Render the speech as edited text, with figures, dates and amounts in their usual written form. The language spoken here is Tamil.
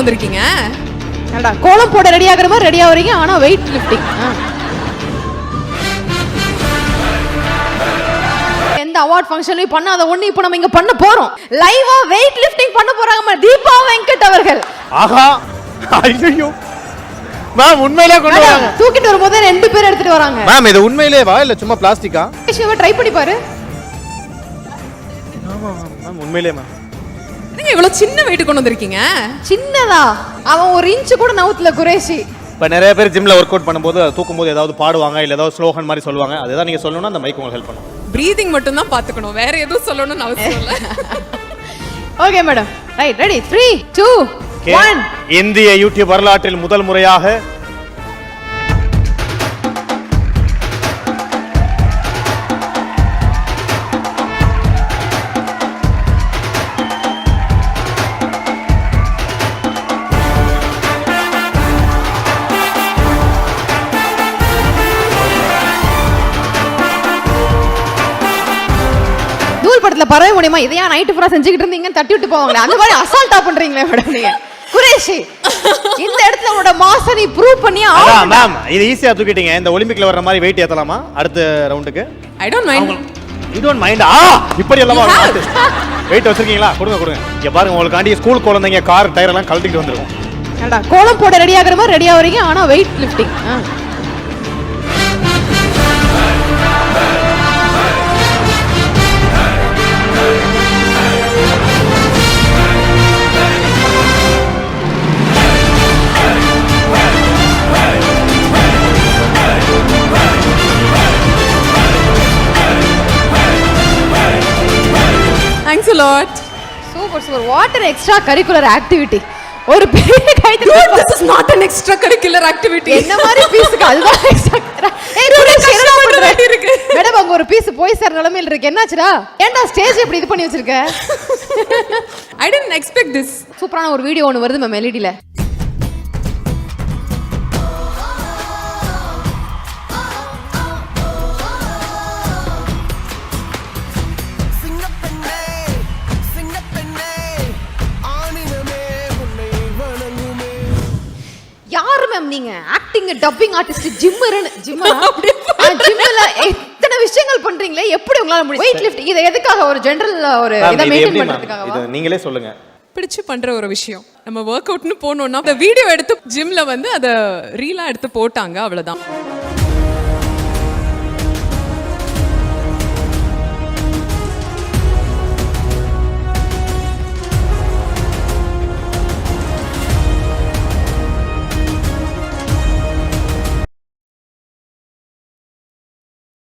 வந்திருக்கீங்க? என்னடா கோலம் போட ரெடி ஆகுற மாதிரி ரெடி ஆவறீங்க, ஆனா வெயிட் லிஃப்டிங். எந்த அவார்ட் ஃபங்க்ஷன்லயும் பண்ணாத ஒண்ணு இப்ப நம்ம இங்க பண்ண போறோம். லைவா வெயிட் லிஃப்டிங் பண்ண போறாங்க தீபா வெங்கட் அவர்கள். ஆஹா, ஐயோ மேம், உண்மையிலே கொண்டு வராங்க. தூக்கிட்டு வரும்போது ரெண்டு பேர் எடுத்துட்டு வராங்க. மேம், இது உண்மையிலே வா இல்ல சும்மா பிளாஸ்டிக்கா? ட்ரை பண்ணி பாரு. ஆமா மேம், உண்மையிலே மேம். நீங்க இவ்வளவு சின்ன வெயிட் கொண்டு வந்திருக்கீங்க? சின்னதா? அவன் ஒரு இன்ச் கூட நவுத்துல குரேஷி. இப்போ நிறைய பேர் ஜிம்ல ஒர்க் அவுட் பண்ணும்போது தூக்கும் போது ஏதாவது பாடுவாங்க இல்ல ஏதாவது ஸ்லோகன் மாதிரி சொல்லுவாங்க. அதுதான் நீங்க சொல்லணும்னா அந்த மைக் உங்களுக்கு ஹெல்ப் பண்ணும். பிரீதிங் மட்டும் தான் பாத்துக்கணும், வேற எதுவும் சொல்லணும்னு அவசியம் இல்ல. Okay madam, right, ready, 3 2 1. இந்திய யூடியூப் வரலாற்றில் முதல் முறையாக படத்துல பரவே முடியுமா? இதையா நைட் பூரா செஞ்சுக்கிட்டு இருந்தீங்கன்னு தட்டி விட்டு போவாங்களே, அந்த மாதிரி அசால்ட்டா பண்றீங்களே மேடம் நீங்க. குரேஷி, இந்த இடத்துல உங்களோட மாஸை நீ ப்ரூவ் பண்ணி ஆகணும். மேம், இது ஈஸியா தூக்கிட்டீங்க. இந்த ஒலிம்பிக்ல வர்ற மாதிரி வெயிட் ஏத்தலாமா அடுத்த ரவுண்டுக்கு? I don't mind. You don't mind? இப்படி எல்லாம் வெயிட் வச்சிருக்கீங்களா? கொடுங்க கொடுங்க. இங்க பாருங்க, உங்களுக்காண்டி ஸ்கூல் குழந்தைங்க கார் டயர் எல்லாம் கழட்டிட்டு வந்துருக்கும். என்னடா கோலம் போட ரெடி ஆகுற மாதிரி ரெடி ஆவறீங்க, ஆனா weight lifting. Thanks a lot. Super super. What an extra curricular activity. ஒரு பெரிய கைது. This is not an extra curricular activity. என்ன மாதிரி பீஸ்க்கு அதுதான் எக்ஸ்ட்ரா. ஏய் குரேஷ், என்ன பண்ற இருக்கு? மேடம், அங்க ஒரு பீஸ் போய் சார் நிலமையில இருக்கு. என்னாச்சுடா? ஏன்டா ஸ்டேஜ் இப்படி இது பண்ணி வச்சிருக்க? I didn't expect this. சூப்பரான ஒரு வீடியோ ஒன்னு வருது மேம் எல்இடில. யாரு மேம் நீங்க? ஆக்டிங், டப்பிங் ஆர்டிஸ்ட், ஜிம்மர்னு ஜிம்மரா? ஜிம்மல எத்தனை விஷயங்கள் பண்றீங்களே, எப்படி உங்களால முடியும்? வெயிட் லிஃப்ட் இது எதுக்காக? ஒரு ஜெனரல் ஒரு இத மெயின்டெய்ன் பண்றதுக்காகவா? இது நீங்களே சொல்லுங்க. பிடிச்சு பண்ற ஒரு விஷயம். நம்ம வொர்க் அவுட்னு போனோம்னா அந்த வீடியோ எடுத்து ஜிம்ல வந்து அத ரீலா எடுத்து போட்டாங்க, அவ்வளவுதான்.